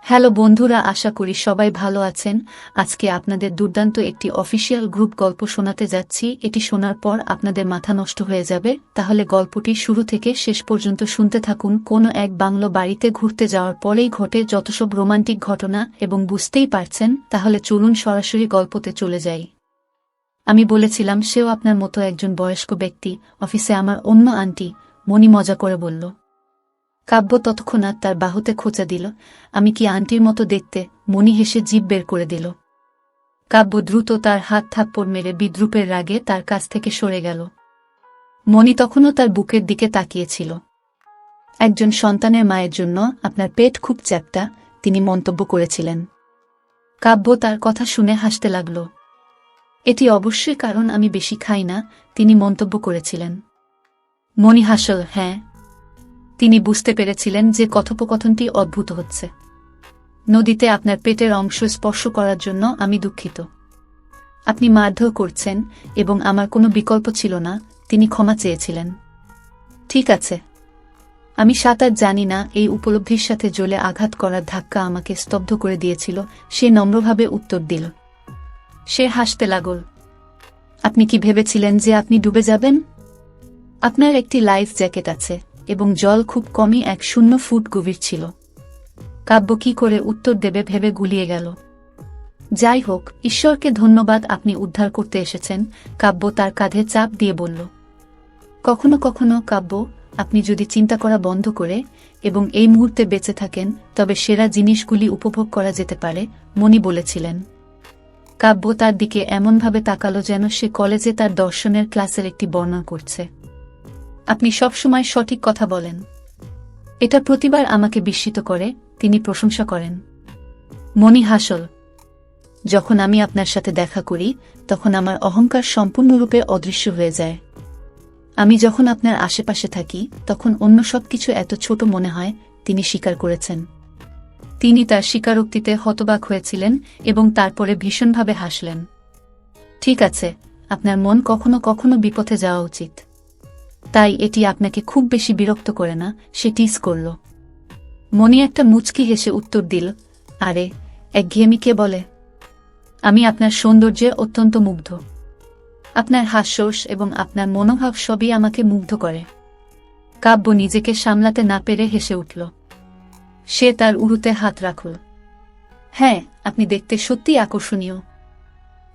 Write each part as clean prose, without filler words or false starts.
Hello বন্ধুরা, আশা করি সবাই ভালো আছেন। আজকে আপনাদের দুর্দান্ত একটি অফিসিয়াল গ্রুপ গল্প শোনাতে যাচ্ছি। এটি শোনার পর আপনাদের মাথা নষ্ট হয়ে যাবে, তাহলে গল্পটি শুরু থেকে শেষ পর্যন্ত শুনতে থাকুন। কোনো এক বাংলো বাড়িতে ঘুরতে যাওয়ার পরেই ঘটে যতসব রোমান্টিক ঘটনা, এবং বুঝতেই পারছেন, তাহলে চলুন সরাসরি গল্পতে চলে যাই। আমি বলেছিলাম সেও আপনার মতো একজন বয়স্ক ব্যক্তি। অফিসে আমার অন্য আন্টি, মণি মজা করে বলল। কাব্য তৎক্ষণাৎ তার বাহুতে খোঁচা দিল। আমি কি আন্টির মতো দেখতে? মণি হেসে জিভ বের করে দিল। কাব্য দ্রুত তার হাত থাপ্পড় মেরে বিদ্রূপের রাগে তার কাছ থেকে সরে গেল। মণি তখনও তার বুকের দিকে তাকিয়েছিল। একজন সন্তানের মায়ের জন্য আপনার পেট খুব চ্যাপ্টা, তিনি মন্তব্য করেছিলেন। কাব্য তার কথা শুনে হাসতে লাগল। এটি অবশ্যই কারণ আমি বেশি খাই না, তিনি মন্তব্য করেছিলেন। মণি হাসল। হ্যাঁ, তিনি বুঝতে পেরেছিলেন যে কথোপকথনটি অদ্ভুত হচ্ছে। নদীতে আপনার পেটের অংশ স্পর্শ করার জন্য আমি দুঃখিত। আপনি মারধর করছেন এবং আমার কোনো বিকল্প ছিল না, তিনি ক্ষমা চেয়েছিলেন। ঠিক আছে, আমি সাঁতার জানি না। এই উপলব্ধির সাথে জ্বলে আঘাত করার ধাক্কা আমাকে স্তব্ধ করে দিয়েছিল, সে নম্রভাবে উত্তর দিল। সে হাসতে লাগল। আপনি কি ভেবেছিলেন যে আপনি ডুবে যাবেন? আপনার একটি লাইফ জ্যাকেট আছে এবং জল খুব কমই 1 ফুট গভীর ছিল। কাব্য কি করে উত্তর দেবে ভেবে গুলিয়ে গেল। যাই হোক, ঈশ্বরকে ধন্যবাদ, আপনি উদ্ধার করতে এসেছেন, কাব্য তার কাঁধে চাপ দিয়ে বলল। কখনো কখনো কাব্য, আপনি যদি চিন্তা করা বন্ধ করে এবং এই মুহূর্তে বেঁচে থাকেন, তবে সেরা জিনিসগুলি উপভোগ করা যেতে পারে, মণি বলেছিলেন। কাব্য তার দিকে এমনভাবে তাকালো যেন সে কলেজে তার দর্শনের ক্লাসের একটি বর্ণনা করছে। আপনি সবসময় সঠিক কথা বলেন। এটা প্রতিবার আমাকে বিস্মিত করে, তিনি প্রশংসা করেন। মণি হাসল। যখন আমি আপনার সাথে দেখা করি, তখন আমার অহংকার সম্পূর্ণরূপে অদৃশ্য হয়ে যায়। আমি যখন আপনার আশেপাশে থাকি, তখন অন্য সব কিছু এত ছোট মনে হয়, তিনি স্বীকার করেছেন। তিনি তার স্বীকারোক্তিতে হতবাক হয়েছিলেন এবং তারপরে ভীষণভাবে হাসলেন। ঠিক আছে, আপনার মন কখনো কখনো বিপথে যাওয়া উচিত। তাই এটি আপনাকে খুব বেশি বিরক্ত করে না, সে টিজ করল। মণি একটা মুচকি হেসে উত্তর দিল, আরে, একঘেয়েমি কে বলে? আমি আপনার সৌন্দর্যে অত্যন্ত মুগ্ধ। আপনার হাস্যরস এবং আপনার মনোভাব সবই আমাকে মুগ্ধ করে। কাব্য নিজেকে সামলাতে না পেরে হেসে উঠল। সে তার উরুতে হাত রাখল। হ্যাঁ, আপনি দেখতে সত্যিই আকর্ষণীয়।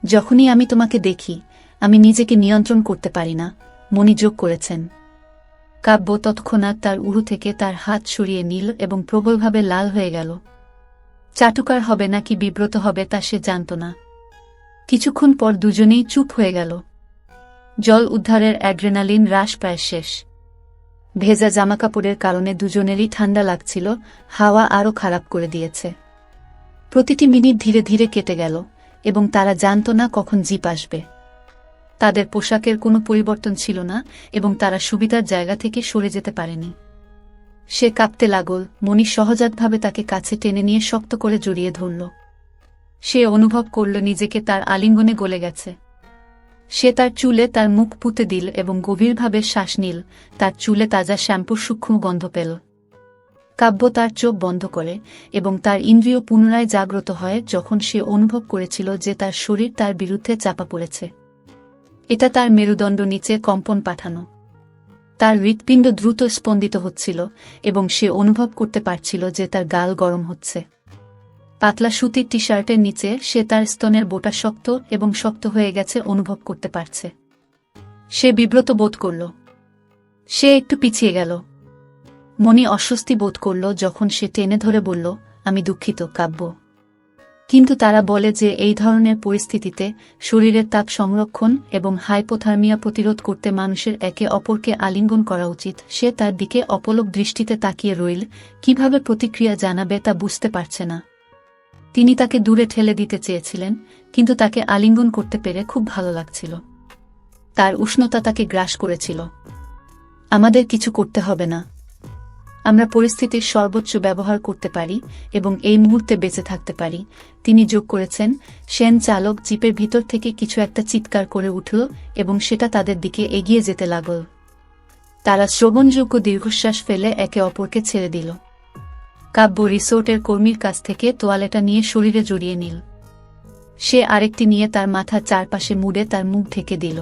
যখনই আমি তোমাকে দেখি, আমি নিজেকে নিয়ন্ত্রণ করতে পারি না, মণি যোগ করেছেন। কাব্য তৎক্ষণাৎ তার উরু থেকে তার হাত সরিয়ে নিল এবং প্রবলভাবে লাল হয়ে গেল। চাটুকার হবে নাকি বিব্রত হবে তা সে জানত না। কিছুক্ষণ পর দুজনেই চুপ হয়ে গেল। জল উদ্ধারের অ্যাড্রেনালিন হ্রাস প্রায় শেষ। ভেজা জামাকাপড়ের কারণে দুজনেরই ঠান্ডা লাগছিল, হাওয়া আরও খারাপ করে দিয়েছে। প্রতিটি মিনিট ধীরে ধীরে কেটে গেল এবং তারা জানত না কখন জিপ আসবে। তাদের পোশাকের কোনো পরিবর্তন ছিল না এবং তারা সুবিধার জায়গা থেকে সরে যেতে পারেনি। সে কাঁপতে লাগল। মণি সহজাতভাবে তাকে কাছে টেনে নিয়ে শক্ত করে জড়িয়ে ধরল। সে অনুভব করল নিজেকে তার আলিঙ্গনে গলে গেছে। সে তার চুলে তার মুখ পুঁতে দিল এবং গভীরভাবে শ্বাস নিল। তার চুলে তাজা শ্যাম্পুর সূক্ষ্ম গন্ধ পেল। কাব্য তার চোখ বন্ধ করে এবং তার ইন্দ্রিয় পুনরায় জাগ্রত হয় যখন সে অনুভব করেছিল যে তার শরীর তার বিরুদ্ধে চাপা পড়েছে। এটা তার মেরুদণ্ড নিচে কম্পন পাঠানো। তার হৃৎপিণ্ড দ্রুত স্পন্দিত হচ্ছিল এবং সে অনুভব করতে পারছিল যে তার গাল গরম হচ্ছে। পাতলা সুতির টি শার্টের নিচে সে তার স্তনের বোটা শক্ত এবং শক্ত হয়ে গেছে অনুভব করতে পারছে। সে বিব্রত বোধ করল। সে একটু পিছিয়ে গেল। মণি অস্বস্তি বোধ করল যখন সে টেনে ধরে বলল, আমি দুঃখিত কাব্য। কিন্তু তারা বলে যে এই ধরনের পরিস্থিতিতে শরীরের তাপ সংরক্ষণ এবং হাইপোথার্মিয়া প্রতিরোধ করতে মানুষের একে অপরকে আলিঙ্গন করা উচিত। সে তার দিকে অপলক দৃষ্টিতে তাকিয়ে রইল, কিভাবে প্রতিক্রিয়া জানাবে তা বুঝতে পারছে না। তিনি তাকে দূরে ঠেলে দিতে চেয়েছিলেন, কিন্তু তাকে আলিঙ্গন করতে পেরে খুব ভালো লাগছিল। তার উষ্ণতা তাকে গ্রাস করেছিল। আমাদের কিছু করতে হবে না। আমরা পরিস্থিতির সর্বোচ্চ ব্যবহার করতে পারি এবং এই মুহূর্তে বেঁচে থাকতে পারি, তিনি যোগ করেছেন। সেন চালক জিপের ভিতর থেকে কিছু একটা চিৎকার করে উঠল এবং সেটা তাদের দিকে এগিয়ে যেতে লাগল। তারা শ্রবণযোগ্য দীর্ঘশ্বাস ফেলে একে অপরকে ছেড়ে দিল। কাব্য রিসোর্টের কর্মীর কাছ থেকে তোয়ালেটা নিয়ে শরীরে জড়িয়ে নিল। সে আরেকটি নিয়ে তার মাথার চারপাশে মুড়ে তার মুখ ঢেকে দিল।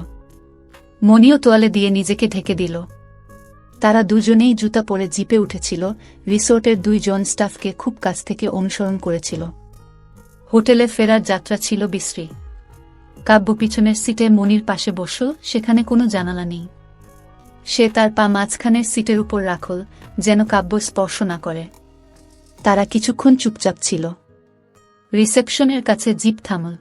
মনিও তোয়ালে দিয়ে নিজেকে ঢেকে দিল। তারা দুজনেই জুতা পরে জিপে উঠেছিল। রিসোর্টের 2 জন স্টাফকে খুব কাছ থেকে অনুসরণ করেছিল। হোটেলে ফেরার যাত্রা ছিল বিশ্রী। কাব্য পিছনের সিটে মনির পাশে বসল। সেখানে কোনো জানালা নেই। সে তার পা মাঝখানের সিটের উপর রাখল, যেন কাব্য স্পর্শ না করে। তারা কিছুক্ষণ চুপচাপ ছিল। রিসেপশনের কাছে জিপ থামল।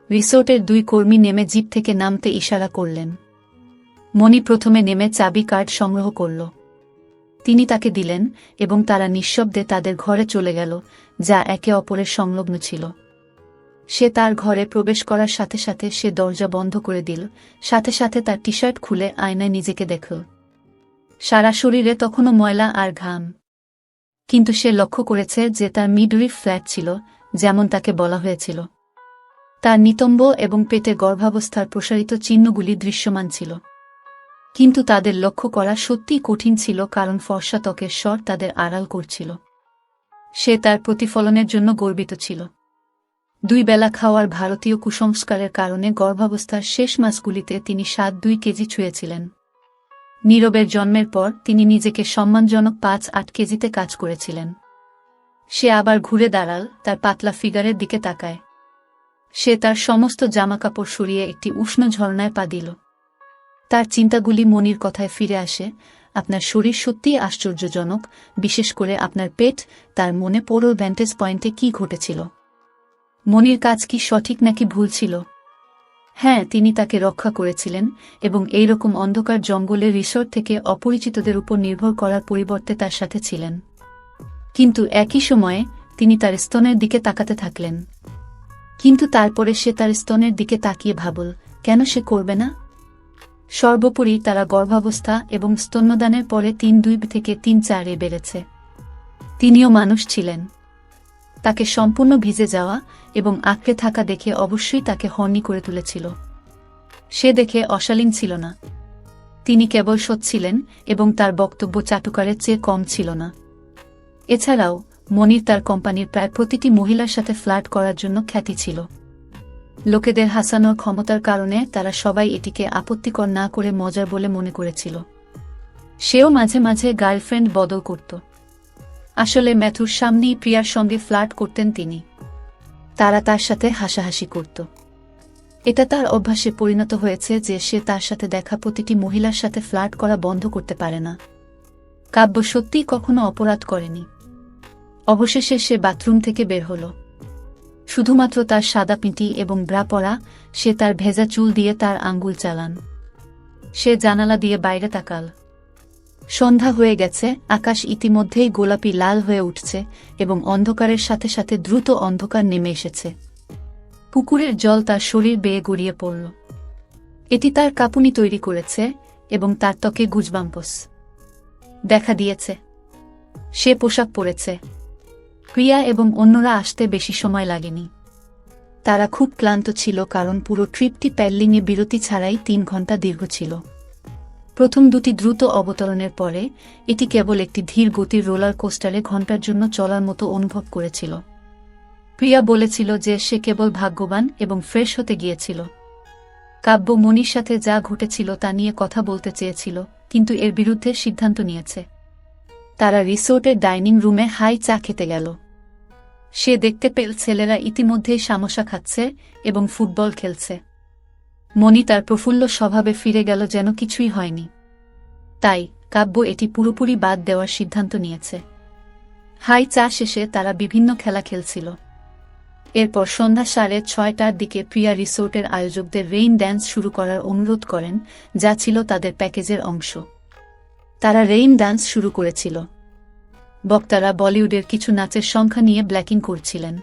রিসোর্টের 2 কর্মী নেমে জিপ থেকে নামতে ইশারা করলেন। মনি প্রথমে নেমে চাবি কার্ড সংগ্রহ করল। তিনি তাকে দিলেন এবং তারা নিঃশব্দে তাদের ঘরে চলে গেল, যা একে অপরের সংলগ্ন ছিল। সে তার ঘরে প্রবেশ করার সাথে সাথে সে দরজা বন্ধ করে দিল। সাথে সাথে তার টি শার্ট খুলে আয়নায় নিজেকে দেখল। সারা শরীরে তখনও ময়লা আর ঘাম। কিন্তু সে লক্ষ্য করেছে যে তার মিডউইফ ফ্ল্যাট ছিল, যেমন তাকে বলা হয়েছিল। তার নিতম্ব এবং পেটে গর্ভাবস্থার প্রসারিত চিহ্নগুলি দৃশ্যমান ছিল। কিন্তু তাদের লক্ষ্য করা সত্যিই কঠিন ছিল, কারণ ফর্সা ত্বকের স্বর তাদের আড়াল করছিল। সে তার প্রতিফলনের জন্য গর্বিত ছিল। 2 বেলা খাওয়ার ভারতীয় কুসংস্কারের কারণে গর্ভাবস্থার শেষ মাসগুলিতে তিনি 7-2 কেজি ছুঁয়েছিলেন। নীরবের জন্মের পর তিনি নিজেকে সম্মানজনক 5-8 কেজিতে কাজ করেছিলেন। সে আবার ঘুরে দাঁড়াল, তার পাতলা ফিগারের দিকে তাকায়। সে তার সমস্ত জামাকাপড় সরিয়ে একটি উষ্ণ ঝরনায় পা দিল। তার চিন্তাগুলি মনির কথায় ফিরে আসে। আপনার শরীর সত্যিই আশ্চর্যজনক, বিশেষ করে আপনার পেট। তার মনে পড়ল ভ্যান্টেজ পয়েন্টে কি ঘটেছিল। মনির কাজ কি সঠিক নাকি ভুল ছিল? হ্যাঁ, তিনি তাকে রক্ষা করেছিলেন এবং এই রকম অন্ধকার জঙ্গলে রিসোর্ট থেকে অপরিচিতদের উপর নির্ভর করার পরিবর্তে তার সাথে ছিলেন। কিন্তু একই সময়ে তিনি তার স্তনের দিকে তাকাতে থাকলেন। কিন্তু তারপরে সে তার স্তনের দিকে তাকিয়ে ভাবল, কেন সে করবে না? সর্বোপরি তারা গর্ভাবস্থা এবং স্তন্যদানের পরে 3-2 থেকে 3-4 বেড়েছে। তিনিও মানুষ ছিলেন। তাকে সম্পূর্ণ ভিজে যাওয়া এবং আঁকড়ে থাকা দেখে অবশ্যই তাকে হর্নি করে তুলেছিল। সে দেখে অশালীন ছিল না। তিনি কেবল সৎ ছিলেন এবং তার বক্তব্য চাটুকারের চেয়ে কম ছিল না। এছাড়াও মনির তার কোম্পানির প্রায় প্রতিটি মহিলার সাথে ফ্লার্ট করার জন্য খ্যাতি ছিল। লোকেদের হাসানোর ক্ষমতার কারণে তারা সবাই এটিকে আপত্তিকর না করে মজার বলে মনে করেছিল। সেও মাঝে মাঝে গার্লফ্রেন্ড বদল করত। আসলে ম্যাথুর সামনেই প্রিয়ার সঙ্গে ফ্লার্ট করতেন তিনি। তারা তার সাথে হাসাহাসি করত। এটা তার অভ্যাসে পরিণত হয়েছে যে সে তার সাথে দেখা প্রতিটি মহিলার সাথে ফ্লার্ট করা বন্ধ করতে পারে না। কাব্য সত্যিই কখনো অপরাধ করেনি। অবশেষে সে বাথরুম থেকে বের হল। শুধুমাত্র তার সাদা পিঁটি এবং ব্রা পরা। সে তার ভেজা চুল দিয়ে তার আঙ্গুল চালান। সে জানালা দিয়ে বাইরে তাকাল। সন্ধ্যা হয়ে গেছে, আকাশ ইতিমধ্যেই গোলাপি লাল হয়ে উঠছে এবং অন্ধকারের সাথে সাথে দ্রুত অন্ধকার নেমে এসেছে। পুকুরের জল তার শরীর বেয়ে গড়িয়ে পড়ল। এটি তার কাঁপুনি তৈরি করেছে এবং তার ত্বকে গুজবাম্পস দেখা দিয়েছে। সে পোশাক পরেছে। প্রিয়া এবং অন্যরা আসতে বেশি সময় লাগেনি। তারা খুব ক্লান্ত ছিল, কারণ পুরো ট্রিপটি প্যাডলিংয়ে বিরতি ছাড়াই 3 ঘন্টা দীর্ঘ ছিল। প্রথম 2টি দ্রুত অবতরণের পরে এটি কেবল একটি ধীর গতির রোলার কোস্টারে ঘন্টার জন্য চলার মতো অনুভব করেছিল। প্রিয়া বলেছিল যে সে কেবল ভাগ্যবান এবং ফ্রেশ হতে গিয়েছিল। কাব্য মনির সাথে যা ঘটেছিল তা নিয়ে কথা বলতে চেয়েছিল, কিন্তু এর বিরুদ্ধে সিদ্ধান্ত নিয়েছে। তারা রিসোর্টের ডাইনিং রুমে হাই চা খেতে গেল। সে দেখতে পেল ছেলেরা ইতিমধ্যেই সামোসা খাচ্ছে এবং ফুটবল খেলছে। মনি তার প্রফুল্ল স্বভাবে ফিরে গেল, যেন কিছুই হয়নি। তাই কাব্য এটি পুরোপুরি বাদ দেওয়ার সিদ্ধান্ত নিয়েছে। হাই চা শেষে তারা বিভিন্ন খেলা খেলছিল। এরপর সন্ধ্যা 6:30টার দিকে প্রিয়া রিসোর্টের আয়োজকদের রেইন ড্যান্স শুরু করার অনুরোধ করেন, যা ছিল তাদের প্যাকেজের অংশ। তারা রেইন ডান্স শুরু করেছিল। বক্তারা বলিউডের কিছু নাচের সংখ্যা নিয়ে ব্ল্যাকিং করছিলেন।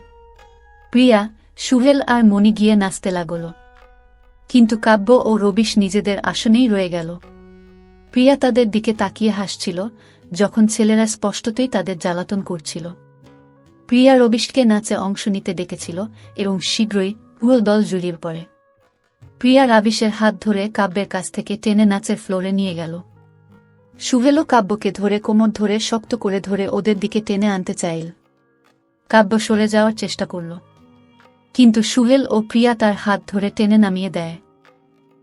প্রিয়া, সুহেল আর মনি গিয়ে নাচতে লাগল। কিন্তু কাব্য ও রবিশ নিজেদের আসনেই রয়ে গেল। প্রিয়া তাদের দিকে তাকিয়ে হাসছিল, যখন ছেলেরা স্পষ্টতই তাদের জ্বালাতন করছিল। প্রিয়া রবিশকে নাচে অংশ নিতে ডেকেছিল এবং শীঘ্রই পুরো দল জড়িয়ে পড়ে। প্রিয়া রবিশের হাত ধরে কাব্যের কাছ থেকে টেনে নাচের ফ্লোরে নিয়ে গেল। সুহেলও কাব্যকে ধরে কোমর ধরে শক্ত করে ধরে ওদের দিকে টেনে আনতে চাইল। কাব্য সরে যাওয়ার চেষ্টা করল, কিন্তু সুহেল ও প্রিয়া তার হাত ধরে টেনে নামিয়ে দেয়।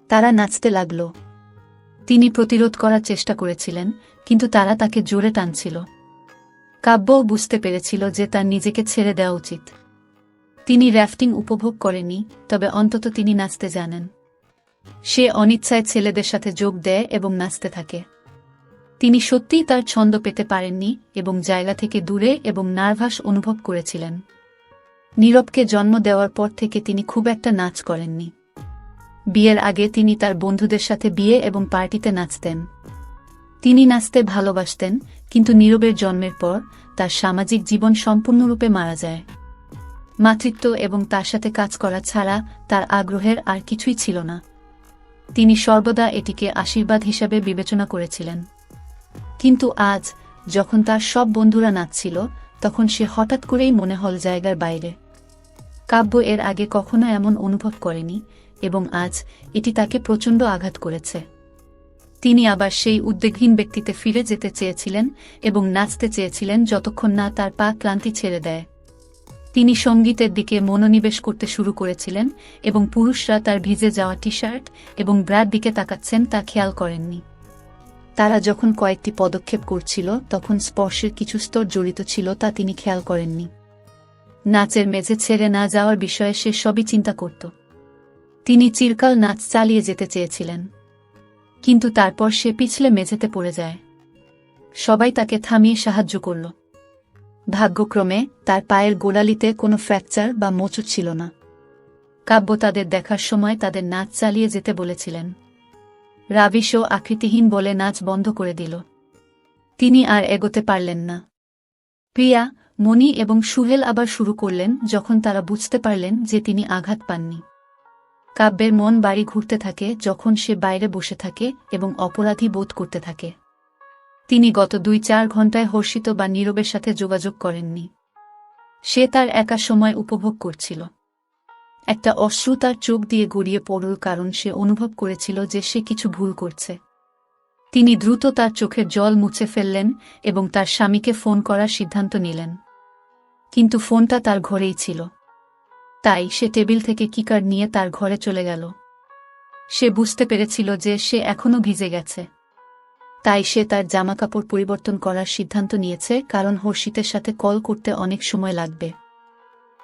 তারা নাচতে লাগল। তিনি প্রতিরোধ করার চেষ্টা করেছিলেন, কিন্তু তারা তাকে জোরে টানছিল। কাব্যও বুঝতে পেরেছিল যে তার নিজেকে ছেড়ে দেওয়া উচিত। তিনি র্যাফটিং উপভোগ করেনি, তবে অন্তত তিনি নাচতে জানেন। সে অনিচ্ছায় ছেলেদের সাথে যোগ দেয় এবং নাচতে থাকে। তিনি সত্যিই তার ছন্দ পেতে পারেননি এবং জায়গা থেকে দূরে এবং নার্ভাস অনুভব করেছিলেন। নীরবকে জন্ম দেওয়ার পর থেকে তিনি খুব একটা নাচ করেননি। বিয়ের আগে তিনি তার বন্ধুদের সাথে বিয়ে এবং পার্টিতে নাচতেন। তিনি নাচতে ভালোবাসতেন, কিন্তু নীরবের জন্মের পর তার সামাজিক জীবন সম্পূর্ণরূপে মারা যায়। মাতৃত্ব এবং তার সাথে কাজ করা ছাড়া তার আগ্রহের আর কিছুই ছিল না। তিনি সর্বদা এটিকে আশীর্বাদ হিসাবে বিবেচনা করেছিলেন। কিন্তু আজ, যখন তার সব বন্ধুরা নাচছিল, তখন সে হঠাৎ করেই মনে হল জায়গার বাইরে। কাব্য এর আগে কখনো এমন অনুভব করেনি, এবং আজ এটি তাকে প্রচণ্ড আঘাত করেছে। তিনি আবার সেই উদ্বেগহীন ব্যক্তিতে ফিরে যেতে চেয়েছিলেন এবং নাচতে চেয়েছিলেন যতক্ষণ না তার পা ক্লান্তি ছেড়ে দেয়। তিনি সঙ্গীতের দিকে মনোনিবেশ করতে শুরু করেছিলেন এবং পুরুষরা তার ভিজে যাওয়া টি শার্ট এবং ব্রার দিকে তাকাচ্ছেন তা খেয়াল করেননি। তারা যখন কয়েকটি পদক্ষেপ করছিল তখন স্পর্শের কিছু স্তর জড়িত ছিল তা তিনি খেয়াল করেননি। নাচের মেঝে ছেড়ে না যাওয়ার বিষয়ে সে সবই চিন্তা করত। তিনি চিরকাল নাচ চালিয়ে যেতে চেয়েছিলেন, কিন্তু তারপর সে পিছলে মেঝেতে পড়ে যায়। সবাই তাকে থামিয়ে সাহায্য করল। ভাগ্যক্রমে তার পায়ের গোড়ালিতে কোনো ফ্র্যাকচার বা মোচড় ছিল না। কাব্য তাদের দেখার সময় তাদের নাচ চালিয়ে যেতে বলেছিলেন। রাবিশও আকৃতিহীন বলে নাচ বন্ধ করে দিল। তিনি আর এগোতে পারলেন না। প্রিয়া, মণি এবং সুহেল আবার শুরু করলেন যখন তারা বুঝতে পারলেন যে তিনি আঘাত পাননি। কাব্যের মন বাড়ি ঘুরতে থাকে যখন সে বাইরে বসে থাকে এবং অপরাধী বোধ করতে থাকে। তিনি গত 2-4 ঘণ্টায় হর্ষিত বা নীরবের সাথে যোগাযোগ করেননি। সে তার একা সময় উপভোগ করছিল। একটা অশ্রু তার চোখ দিয়ে গড়িয়ে পড়ল কারণ সে অনুভব করেছিল যে সে কিছু ভুল করছে। তিনি দ্রুত তার চোখের জল মুছে ফেললেন এবং তার স্বামীকে ফোন করার সিদ্ধান্ত নিলেন। কিন্তু ফোনটা তার ঘরেই ছিল। তাই সে টেবিল থেকে কিকার্ড নিয়ে তার ঘরে চলে গেল। সে বুঝতে পেরেছিল যে সে এখনও ভিজে গেছে। তাই সে তার জামাকাপড় পরিবর্তন করার সিদ্ধান্ত নিয়েছে, কারণ হর্ষিতের সাথে কল করতে অনেক সময় লাগবে।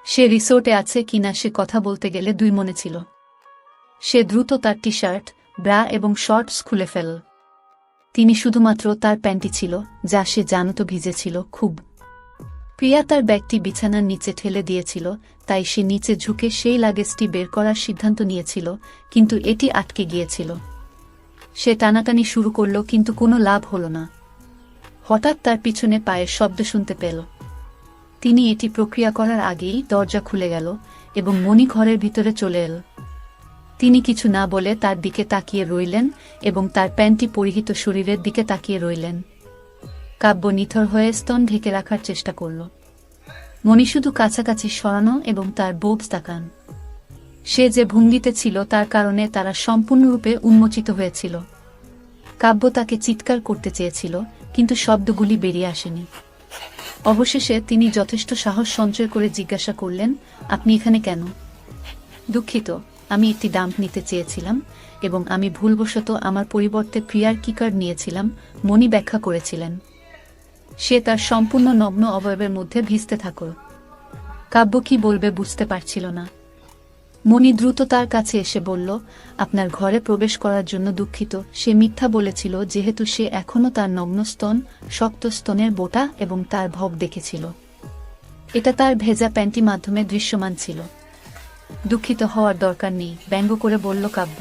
সে রিসোর্টে আছে কিনা সে কথা বলতে গেলে দুই মনে ছিল। সে দ্রুত তার টি শার্ট, ব্রা এবং শর্টস খুলে ফেলল। তিনি শুধুমাত্র তার প্যান্টি ছিল, যা সে জানত ভিজেছিল খুব। প্রিয়া তার ব্যাগটি বিছানার নিচে ঠেলে দিয়েছিল, তাই সে নিচে ঝুঁকে সেই লাগেজটি বের করার সিদ্ধান্ত নিয়েছিল, কিন্তু এটি আটকে গিয়েছিল। সে টানাটানি শুরু করল, কিন্তু কোনো লাভ হল না। হঠাৎ তার পিছনে পায়ের শব্দ শুনতে পেল। তিনি এটি প্রক্রিয়া করার আগেই দরজা খুলে গেল এবং মণি ঘরের ভিতরে চলে এল। তিনি কিছু না বলে তার দিকে তাকিয়ে রইলেন এবং তার প্যান্টি পরিহিত শরীরের দিকে তাকিয়ে রইলেন। কাব্য নিথর হয়ে স্তন ঢেকে রাখার চেষ্টা করল। মণি শুধু কাছাকাছি সরানো এবং তার বোবস তাকান। সে যে ভঙ্গিতে ছিল তার কারণে তারা সম্পূর্ণরূপে উন্মোচিত হয়েছিল। কাব্য তাকে চিৎকার করতে চেয়েছিল, কিন্তু শব্দগুলি বেরিয়ে আসেনি। অবশেষে তিনি যথেষ্ট সাহস সঞ্চয় করে জিজ্ঞাসা করলেন, আপনি এখানে কেন? দুঃখিত, আমি একটি ডাম্প নিতে চেয়েছিলাম এবং আমি ভুলবশত আমার পরিবর্তে প্রিয়ার কিকার্ড নিয়েছিলাম, মণি ব্যাখ্যা করেছিলেন। সে তার সম্পূর্ণ নগ্ন অবয়বের মধ্যে ভিজতে থাকল। কাব্য কি বলবে বুঝতে পারছিল না। মণি দ্রুত তার কাছে এসে বলল, আপনার ঘরে প্রবেশ করার জন্য দুঃখিত। সে মিথ্যা বলেছিল যেহেতু সে এখনও তার নগ্ন স্তন, শক্ত স্তনের বোটা এবং তার ভব দেখেছিল। এটা তার ভেজা প্যান্টি মাধ্যমে দৃশ্যমান ছিল। দুঃখিত হওয়ার দরকার নেই, ব্যঙ্গ করে বলল কাব্য।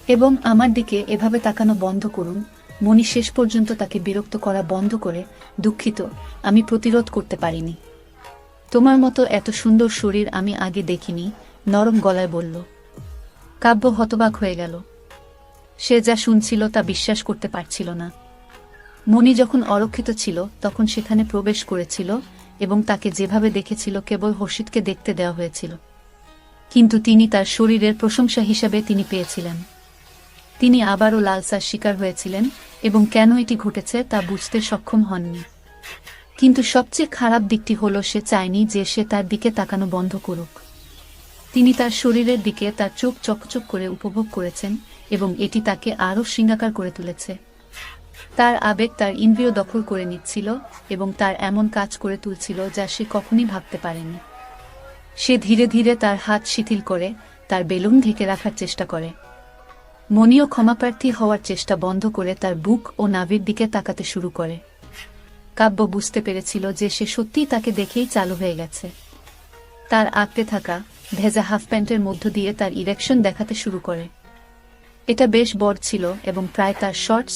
এবং আমার দিকে এভাবে তাকানো বন্ধ করুন। মণি শেষ পর্যন্ত তাকে বিরক্ত করা বন্ধ করে, দুঃখিত, আমি প্রতিরোধ করতে পারিনি। তোমার মতো এত সুন্দর শরীর আমি আগে দেখিনি, নরম গলায় বলল। কাব্য হতবাক হয়ে গেল। সে যা শুনছিল তা বিশ্বাস করতে পারছিল না। মণি যখন অরক্ষিত ছিল তখন সেখানে প্রবেশ করেছিল এবং তাকে যেভাবে দেখেছিল কেবল হর্ষিতকে দেখতে দেওয়া হয়েছিল, কিন্তু তিনি তার শরীরের প্রশংসা হিসাবে তিনি পেয়েছিলেন। তিনি আবারও লালসার শিকার হয়েছিলেন এবং কেন এটি ঘটেছে তা বুঝতে সক্ষম হননি। কিন্তু সবচেয়ে খারাপ দিকটি হলো সে চায়নি যে সে তার দিকে তাকানো বন্ধ করুক। তিনি তার শরীরের দিকে তার চোখ চকচক করে উপভোগ করেছেন এবং এটি তাকে আরও শৃঙ্গাকার করে তুলেছে। তার আবেগ তার ইন্দ্রিয় দখল করে নিচ্ছিল এবং তার এমন কাজ করে তুলছিল যা সে কখনই ভাবতে পারেনি। সে ধীরে ধীরে তার হাত শিথিল করে তার বেলুন ঢেকে রাখার চেষ্টা করে। মনীয় ক্ষমাপ্রার্থী হওয়ার চেষ্টা বন্ধ করে তার বুক ও নাভির দিকে তাকাতে শুরু করে। কাব্য বুঝতে পেরেছিল যে সে সত্যিই তাকে দেখেই চালু হয়ে গেছে। তার আঁকড়ে থাকা ভেজা হাফ প্যান্টের মধ্য দিয়ে তার ইরেকশন দেখাতে শুরু করে। এটা বেশ বড় ছিল এবং প্রায় তার শর্টস